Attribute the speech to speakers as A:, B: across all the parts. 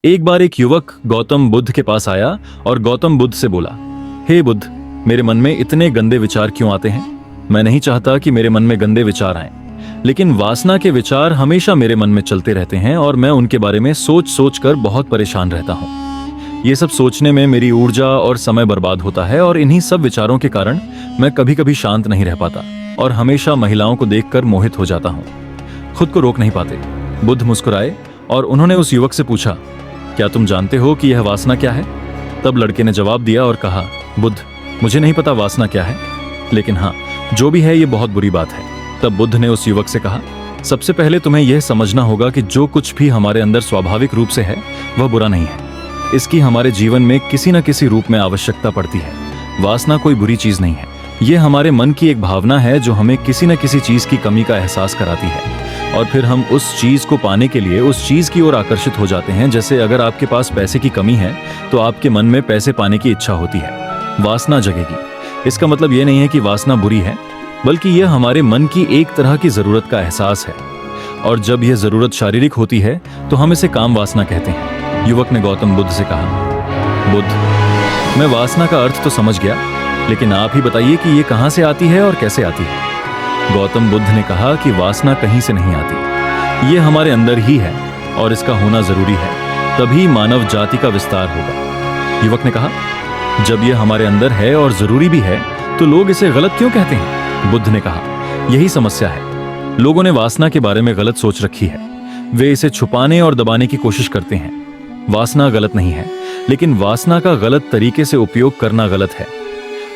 A: एक बार एक युवक गौतम बुद्ध के पास आया और गौतम बुद्ध से बोला, हे बुद्ध, मेरे मन में इतने गंदे विचार क्यों आते हैं? मैं नहीं चाहता कि मेरे मन में गंदे विचार आएं, लेकिन वासना के विचार हमेशा मेरे मन में चलते रहते हैं और मैं उनके बारे में सोच सोच कर बहुत परेशान रहता हूँ। ये सब सोचने में मेरी ऊर्जा और समय बर्बाद होता है और इन्हीं सब विचारों के कारण मैं कभी कभी शांत नहीं रह पाता और हमेशा महिलाओं को देखकर मोहित हो जाता हूँ। खुद को रोक नहीं पाते। बुद्ध मुस्कुराए और उन्होंने उस युवक से पूछा, क्या तुम जानते हो कि यह वासना क्या है? तब लड़के ने जवाब दिया और कहा, बुद्ध, मुझे नहीं पता वासना क्या है, लेकिन हाँ, जो भी है ये बहुत बुरी बात है। तब बुद्ध ने उस युवक से कहा, सबसे पहले तुम्हें यह समझना होगा कि जो कुछ भी हमारे अंदर स्वाभाविक रूप से है वह बुरा नहीं है। इसकी हमारे जीवन में किसी न किसी रूप में आवश्यकता पड़ती है। वासना कोई बुरी चीज नहीं है। ये हमारे मन की एक भावना है जो हमें किसी न किसी चीज की कमी का एहसास कराती है और फिर हम उस चीज को पाने के लिए उस चीज की ओर आकर्षित हो जाते हैं। जैसे अगर आपके पास पैसे की कमी है तो आपके मन में पैसे पाने की इच्छा होती है, वासना जगेगी। इसका मतलब यह नहीं है कि वासना बुरी है, बल्कि यह हमारे मन की एक तरह की जरूरत का एहसास है और जब यह जरूरत शारीरिक होती है तो हम इसे काम वासना कहते हैं। युवक ने गौतम बुद्ध से कहा, बुद्ध, मैं वासना का अर्थ तो समझ गया, लेकिन आप ही बताइए कि ये कहां से आती है और कैसे आती है? गौतम बुद्ध ने कहा कि वासना कहीं से नहीं आती, ये हमारे अंदर ही है और इसका होना जरूरी है, तभी मानव जाति का विस्तार होगा। युवक ने कहा, जब यह हमारे अंदर है और जरूरी भी है तो लोग इसे गलत क्यों कहते हैं? बुद्ध ने कहा, यही समस्या है। लोगों ने वासना के बारे में गलत सोच रखी है। वे इसे छुपाने और दबाने की कोशिश करते हैं। वासना गलत नहीं है, लेकिन वासना का गलत तरीके से उपयोग करना गलत है।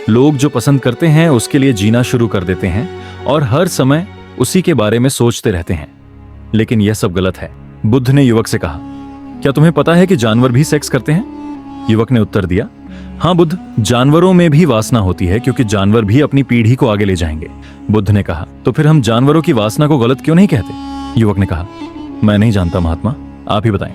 A: लोग जो पसंद करते हैं उसके लिए जीना शुरू कर देते हैं और हर समय उसी के बारे में सोचते रहते हैं, लेकिन यह सब गलत है। बुद्ध ने युवक से कहा, क्या तुम्हें पता है कि जानवर भी सेक्स करते हैं? युवक ने उत्तर दिया, हाँ बुद्ध, जानवरों में भी वासना होती है क्योंकि जानवर भी अपनी पीढ़ी को आगे ले जाएंगे। बुद्ध ने कहा, तो फिर हम जानवरों की वासना को गलत क्यों नहीं कहते? युवक ने कहा, मैं नहीं जानता महात्मा, आप ही बताएं।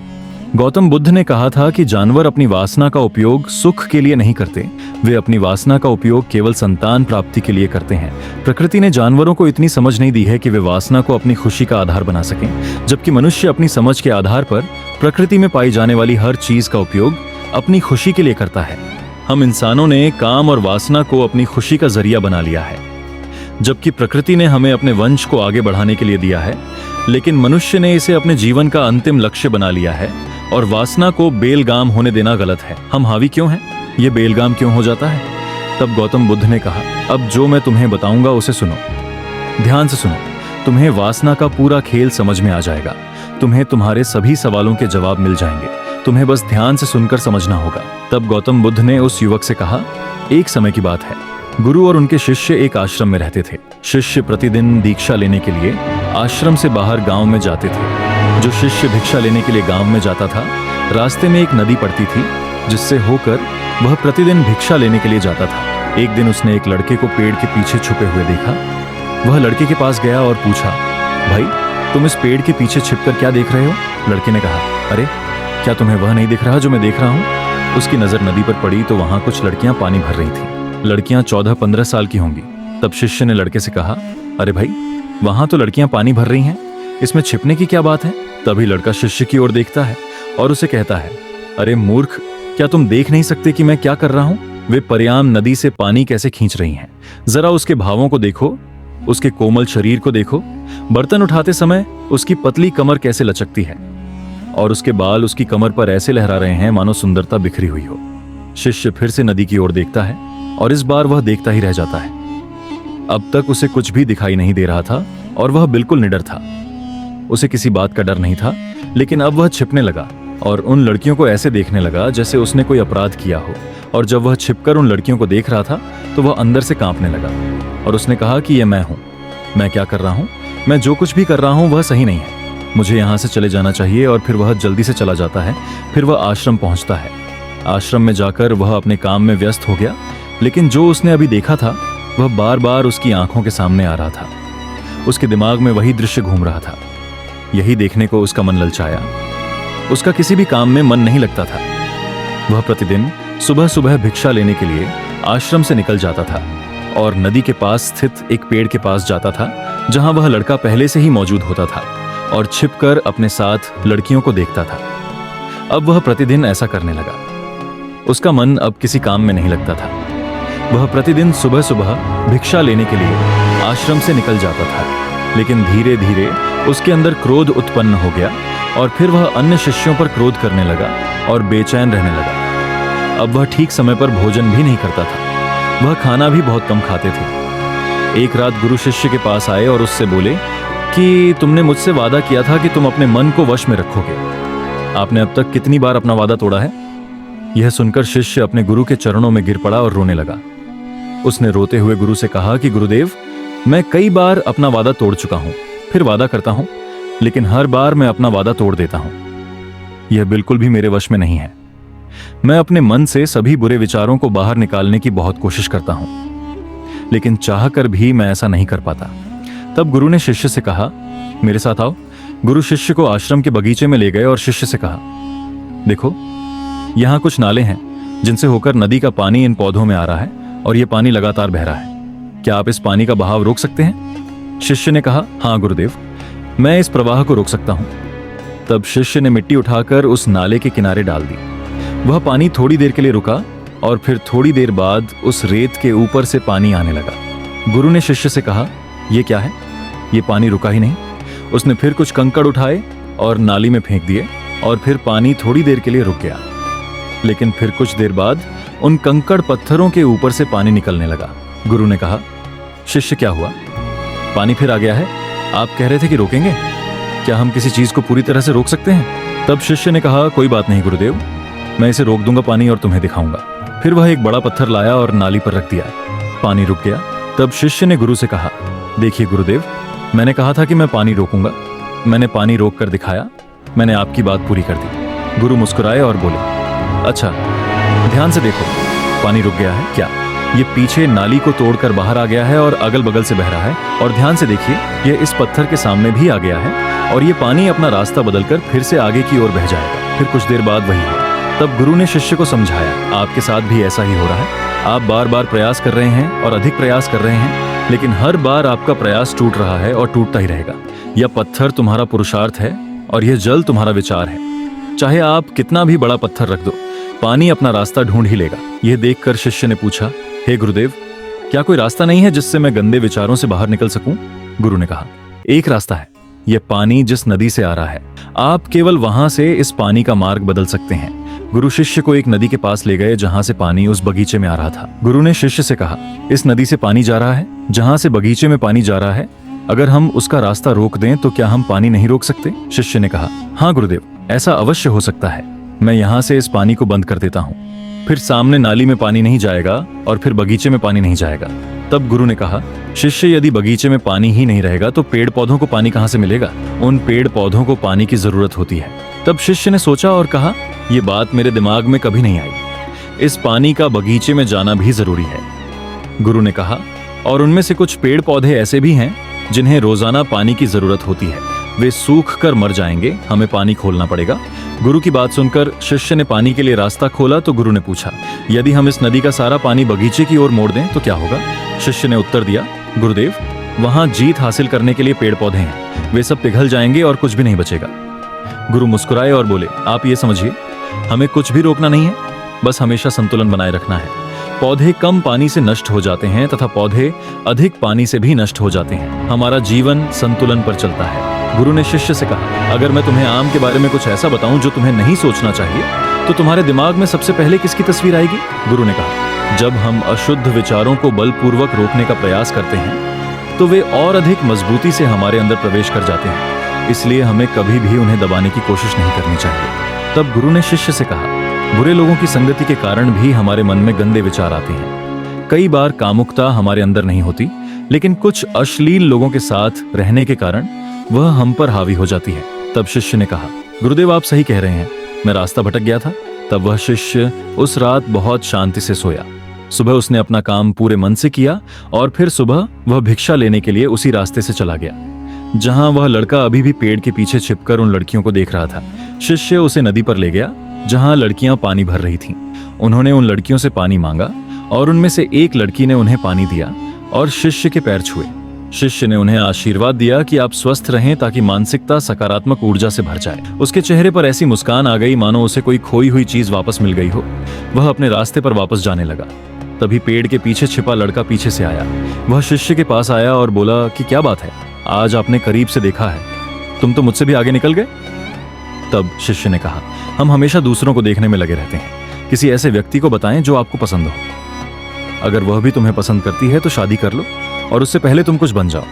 A: गौतम बुद्ध ने कहा था कि जानवर अपनी वासना का उपयोग सुख के लिए नहीं करते, वे अपनी वासना का उपयोग केवल संतान प्राप्ति के लिए करते हैं। प्रकृति ने जानवरों को इतनी समझ नहीं दी है कि वे वासना को अपनी खुशी का आधार बना सकें, जबकि मनुष्य अपनी समझ के आधार पर प्रकृति में पाई जाने वाली हर चीज का उपयोग अपनी खुशी के लिए करता है। हम इंसानों ने काम और वासना को अपनी खुशी का जरिया बना लिया है, जबकि प्रकृति ने हमें अपने वंश को आगे बढ़ाने के लिए दिया है, लेकिन मनुष्य ने इसे अपने जीवन का अंतिम लक्ष्य बना लिया है और वासना को बेलगाम होने देना गलत है। हम हावी क्यों हैं? ये बेलगाम क्यों हो जाता है? तब गौतम बुद्ध ने कहा, अब जो मैं तुम्हें बताऊंगा उसे सुनो, ध्यान से सुनो। तुम्हें वासना का पूरा खेल समझ में आ जाएगा। तुम्हें तुम्हारे सभी सवालों के जवाब मिल जाएंगे। तुम्हें बस ध्यान से सुनकर समझना होगा। तब गौतम बुद्ध ने उस युवक से कहा, एक समय की बात है, गुरु और उनके शिष्य एक आश्रम में रहते थे। शिष्य प्रतिदिन दीक्षा लेने के लिए आश्रम से बाहर गांव में जाते थे। जो शिष्य भिक्षा लेने के लिए गांव में जाता था, रास्ते में एक नदी पड़ती थी जिससे होकर वह प्रतिदिन भिक्षा लेने के लिए जाता था। एक दिन उसने एक लड़के को पेड़ के पीछे छुपे हुए देखा। वह लड़के के पास गया और पूछा, भाई, तुम इस पेड़ के पीछे छिपकर क्या देख रहे हो? लड़के ने कहा, अरे, क्या तुम्हें वह नहीं दिख रहा जो मैं देख रहा हूँ? उसकी नजर नदी पर पड़ी तो वहां कुछ लड़कियां पानी भर रही थी। लड़कियां 14-15 साल की होंगी। तब शिष्य ने लड़के से कहा, अरे भाई, वहां तो लड़कियां पानी भर रही हैं, इसमें छिपने की क्या बात है? तभी लड़का शिष्य की ओर देखता है और उसे कहता है, अरे मूर्ख, क्या तुम देख नहीं सकते कि मैं क्या कर रहा हूं? वे पर्याम नदी से पानी कैसे खींच रही हैं। जरा उसके भावों को देखो, उसके कोमल शरीर को देखो। बर्तन उठाते समय उसकी पतली कमर कैसे लचकती है और उसके बाल उसकी कमर पर ऐसे लहरा रहे हैं मानो सुंदरता बिखरी हुई हो। शिष्य फिर से नदी की ओर देखता है और इस बार वह देखता ही रह जाता है। अब तक उसे कुछ भी दिखाई नहीं दे रहा था और वह बिल्कुल निडर था। उसे किसी बात का डर नहीं था, लेकिन अब वह छिपने लगा और उन लड़कियों को ऐसे देखने लगा जैसे उसने कोई अपराध किया हो। और जब वह छिपकर उन लड़कियों को देख रहा था तो वह अंदर से कांपने लगा और उसने कहा कि यह मैं हूं। मैं क्या कर रहा हूं? मैं जो कुछ भी कर रहा हूं वह सही नहीं है। मुझे यहां से चले जाना चाहिए। और फिर वह जल्दी से चला जाता है। फिर वह आश्रम पहुंचता है। आश्रम में जाकर वह अपने काम में व्यस्त हो गया, लेकिन जो उसने अभी देखा था वह बार बार उसकी आंखों के सामने आ रहा था। उसके दिमाग में वही दृश्य घूम रहा था। यही देखने को उसका मन ललचाया। उसका किसी भी काम में मन नहीं लगता था। वह प्रतिदिन सुबह सुबह भिक्षा लेने के लिए आश्रम से निकल जाता था और नदी के पास स्थित एक पेड़ के पास जाता था, जहां वह लड़का पहले से ही मौजूद होता था और छिपकर अपने साथ लड़कियों को देखता था। अब वह प्रतिदिन ऐसा करने लगा। उसका मन अब किसी काम में नहीं लगता था। वह प्रतिदिन सुबह सुबह भिक्षा लेने के लिए आश्रम से निकल जाता था, लेकिन धीरे धीरे उसके अंदर क्रोध उत्पन्न हो गया और फिर वह अन्य शिष्यों पर क्रोध करने लगा और बेचैन रहने लगा। अब वह ठीक समय पर भोजन भी नहीं करता था। वह खाना भी बहुत कम खाते थे। एक रात गुरु शिष्य के पास आए और उससे बोले कि तुमने मुझसे वादा किया था कि तुम अपने मन को वश में रखोगे। आपने अब तक कितनी बार अपना वादा तोड़ा है? यह सुनकर शिष्य अपने गुरु के चरणों में गिर पड़ा और रोने लगा। उसने रोते हुए गुरु से कहा कि गुरुदेव, मैं कई बार अपना वादा तोड़ चुका हूं, फिर वादा करता हूं, लेकिन हर बार मैं अपना वादा तोड़ देता हूं। यह बिल्कुल भी मेरे वश में नहीं है। मैं अपने मन से सभी बुरे विचारों को बाहर निकालने की बहुत कोशिश करता हूं, लेकिन चाहकर भी मैं ऐसा नहीं कर पाता। तब गुरु ने शिष्य से कहा, मेरे साथ आओ। गुरु शिष्य को आश्रम के बगीचे में ले गए और शिष्य से कहा, देखो, यहां कुछ नाले हैं जिनसे होकर नदी का पानी इन पौधों में आ रहा है और यह पानी लगातार बह रहा है। क्या आप इस पानी का बहाव रोक सकते हैं? शिष्य ने कहा, हाँ गुरुदेव, मैं इस प्रवाह को रोक सकता हूं। तब शिष्य ने मिट्टी उठाकर उस नाले के किनारे डाल दी। वह पानी थोड़ी देर के लिए रुका और फिर थोड़ी देर बाद उस रेत के ऊपर से पानी आने लगा। गुरु ने शिष्य से कहा, यह क्या है? यह पानी रुका ही नहीं। उसने फिर कुछ कंकड़ उठाए और नाली में फेंक दिए और फिर पानी थोड़ी देर के लिए रुक गया, लेकिन फिर कुछ देर बाद उन कंकड़ पत्थरों के ऊपर से पानी निकलने लगा। गुरु ने कहा, शिष्य क्या हुआ? पानी फिर आ गया है। आप कह रहे थे कि रोकेंगे। क्या हम किसी चीज को पूरी तरह से रोक सकते हैं? तब शिष्य ने कहा, कोई बात नहीं गुरुदेव, मैं इसे रोक दूंगा पानी और तुम्हें दिखाऊंगा। फिर वह एक बड़ा पत्थर लाया और नाली पर रख दिया। पानी रुक गया। तब शिष्य ने गुरु से कहा, देखिए गुरुदेव, मैंने कहा था कि मैं पानी रोकूंगा। मैंने पानी रोक कर दिखाया। मैंने आपकी बात पूरी कर दी। गुरु मुस्कुराए और बोले, अच्छा, ध्यान से देखो, पानी रुक गया है क्या? ये पीछे नाली को तोड़कर बाहर आ गया है और अगल बगल से बह रहा है। और ध्यान से देखिए, यह इस पत्थर के सामने भी आ गया है और ये पानी अपना रास्ता बदलकर फिर से आगे की ओर बह जाएगा। फिर कुछ देर बाद वही है। तब गुरु ने शिष्य को समझाया, आपके साथ भी ऐसा ही हो रहा है। आप बार बार प्रयास कर रहे हैं और अधिक प्रयास कर रहे हैं, लेकिन हर बार आपका प्रयास टूट रहा है और टूटता ही रहेगा। यह पत्थर तुम्हारा पुरुषार्थ है और यह जल तुम्हारा विचार है। चाहे आप कितना भी बड़ा पत्थर रख दो, पानी अपना रास्ता ढूंढ ही लेगा। यह देखकर शिष्य ने पूछा, हे गुरुदेव, क्या कोई रास्ता नहीं है जिससे मैं गंदे विचारों से बाहर निकल सकूं? गुरु ने कहा, एक रास्ता है। यह पानी जिस नदी से आ रहा है, आप केवल वहां से इस पानी का मार्ग बदल सकते हैं। गुरु शिष्य को एक नदी के पास ले गए जहां से पानी उस बगीचे में आ रहा था। गुरु ने शिष्य से कहा, इस नदी से पानी जा रहा है जहां से बगीचे में पानी जा रहा है। अगर हम उसका रास्ता रोक दें तो क्या हम पानी नहीं रोक सकते? शिष्य ने कहा, हाँ गुरुदेव, ऐसा अवश्य हो सकता है। मैं यहाँ से इस पानी को बंद कर देता हूँ, फिर सामने नाली में पानी नहीं जाएगा और फिर बगीचे में पानी नहीं जाएगा। तब गुरु ने कहा, शिष्य, यदि बगीचे में पानी ही नहीं रहेगा तो पेड़ पौधों को पानी कहाँ से मिलेगा? उन पेड़ पौधों को पानी की जरूरत होती है। तब शिष्य ने सोचा और कहा, यह बात मेरे दिमाग में कभी नहीं आई। इस पानी का बगीचे में जाना भी जरूरी है। गुरु ने कहा, और उनमें से कुछ पेड़ पौधे ऐसे भी हैं जिन्हें रोजाना पानी की जरूरत होती है। वे सूख कर मर जाएंगे, हमें पानी खोलना पड़ेगा। गुरु की बात सुनकर शिष्य ने पानी के लिए रास्ता खोला तो गुरु ने पूछा, यदि हम इस नदी का सारा पानी बगीचे की ओर मोड़ दें तो क्या होगा? शिष्य ने उत्तर दिया, गुरुदेव, वहां जीत हासिल करने के लिए पेड़ पौधे हैं, वे सब पिघल जाएंगे और कुछ भी नहीं बचेगा। गुरु मुस्कुराए और बोले, आप ये समझिए, हमें कुछ भी रोकना नहीं है, बस हमेशा संतुलन बनाए रखना है। पौधे कम पानी से नष्ट हो जाते हैं तथा पौधे अधिक पानी से भी नष्ट हो जाते हैं। हमारा जीवन संतुलन पर चलता है। गुरु ने शिष्य से कहा, अगर मैं तुम्हें आम के बारे में कुछ ऐसा बताऊं जो तुम्हें नहीं सोचना चाहिए, तो तुम्हारे दिमाग में सबसे पहले किसकी तस्वीर आएगी? गुरु ने कहा, जब हम अशुद्ध विचारों को बलपूर्वक रोकने का प्रयास करते हैं तो वे और अधिक मजबूती से हमारे अंदर प्रवेश कर जाते हैं। इसलिए हमें कभी भी उन्हें दबाने की कोशिश नहीं करनी चाहिए। तब गुरु ने शिष्य से कहा, बुरे लोगों की संगति के कारण भी हमारे मन में गंदे विचार आते हैं। कई बार कामुकता हमारे अंदर नहीं होती, लेकिन कुछ अश्लील लोगों के साथ रहने के कारण वह हम पर हावी हो जाती है। तब शिष्य ने कहा, गुरुदेव, आप सही कह रहे हैं, मैं रास्ता भटक गया था। तब वह शिष्य उस रात बहुत शांति से सोया। सुबह उसने अपना काम पूरे मन से किया और फिर सुबह वह भिक्षा लेने के लिए उसी रास्ते से चला गया जहां वह लड़का अभी भी पेड़ के पीछे छिपकर उन लड़कियों को देख रहा था। शिष्य उसे नदी पर ले गया जहां लड़कियां पानी भर रही थीं। उन्होंने उन लड़कियों से पानी मांगा और उनमें से एक लड़की ने उन्हें पानी दिया और शिष्य के पैर छुए। शिष्य ने उन्हें आशीर्वाद दिया कि आप स्वस्थ रहें ताकि मानसिकता सकारात्मक ऊर्जा से भर जाए। उसके चेहरे पर ऐसी मुस्कान आ गई मानो उसे कोई खोई हुई चीज वापस मिल गई हो। वह अपने रास्ते पर वापस जाने लगा। तभी पेड़ के पीछे छिपा लड़का पीछे से आया। वह शिष्य के पास आया और बोला कि क्या बात है, आज आपने करीब से देखा है, तुम तो मुझसे भी आगे निकल गए। तब शिष्य ने कहा, हम हमेशा दूसरों को देखने में लगे रहते हैं। किसी ऐसे व्यक्ति को बताएं जो आपको पसंद हो। अगर वह भी तुम्हें पसंद करती है तो शादी कर लो और उससे पहले तुम कुछ बन जाओ।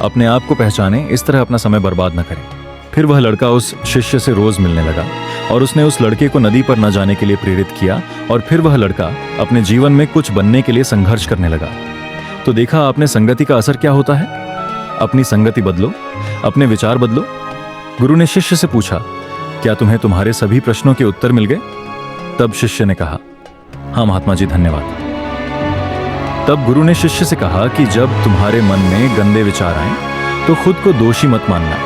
A: अपने आप को पहचाने, इस तरह अपना समय बर्बाद न करें। फिर वह लड़का उस शिष्य से रोज मिलने लगा और उसने उस लड़के को नदी पर न जाने के लिए प्रेरित किया और फिर वह लड़का अपने जीवन में कुछ बनने के लिए संघर्ष करने लगा। तो देखा आपने संगति का असर क्या होता है। अपनी संगति बदलो, अपने विचार बदलो। गुरु ने शिष्य से पूछा, क्या तुम्हें तुम्हारे सभी प्रश्नों के उत्तर मिल गए? तब शिष्य ने कहा, हाँ महात्मा जी, धन्यवाद। तब गुरु ने शिष्य से कहा कि जब तुम्हारे मन में गंदे विचार आए तो खुद को दोषी मत मानना।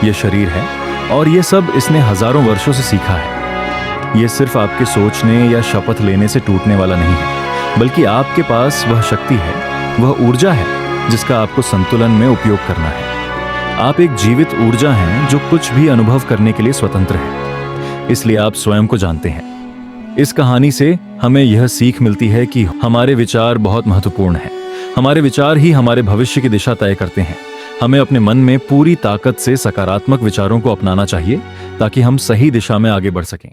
A: यह शरीर है और यह सब इसने हजारों वर्षों से सीखा है। यह सिर्फ आपके सोचने या शपथ लेने से टूटने वाला नहीं है, बल्कि आपके पास वह शक्ति है, वह ऊर्जा है जिसका आपको संतुलन में उपयोग करना है। आप एक जीवित ऊर्जा हैं जो कुछ भी अनुभव करने के लिए स्वतंत्र है। इसलिए आप स्वयं को जानते हैं। इस कहानी से हमें यह सीख मिलती है कि हमारे विचार बहुत महत्वपूर्ण हैं। हमारे विचार ही हमारे भविष्य की दिशा तय करते हैं। हमें अपने मन में पूरी ताकत से सकारात्मक विचारों को अपनाना चाहिए ताकि हम सही दिशा में आगे बढ़ सकें।